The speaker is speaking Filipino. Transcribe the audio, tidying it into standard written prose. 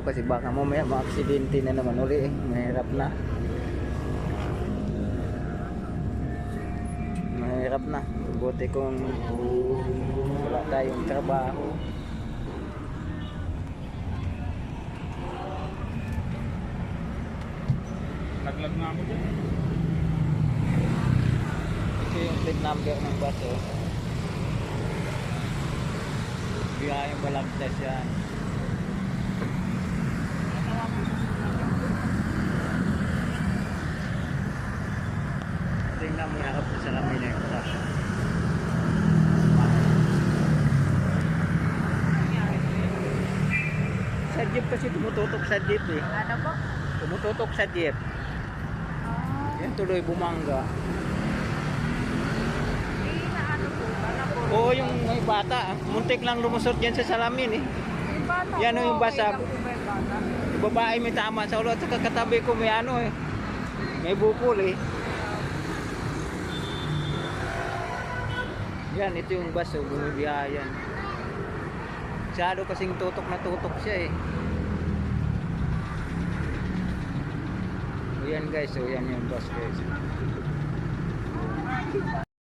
kasi baka mamaya ma-aksidente na naman uli eh. Mahirap na. Mahirap na. Buti kung wala tayong trabaho. Laglag na ako dyan. Ito yung plate number ng bus oh. Biyayang Balagtas yan. Tingnan mo harap sa salamin na yung crash. Sa jeep kasi tumututok sa jeep eh. Ano po? Tumututok sa jeep. Yan tuloy bumangga. Na ano po ba? Na po? Oo, yung may bata. Muntik lang lumusot yan sa salamin eh. Yung bata Yan po, yung basa. okay lang po ba yung bata? Yung babae may tama sa ulo at saka katabi ko may ano eh. May bukol eh. Yan, ito yung bus oh, bumibiyayan. Masyado kasing tutok na tutok siya eh. O yan guys, so yan yung bus guys.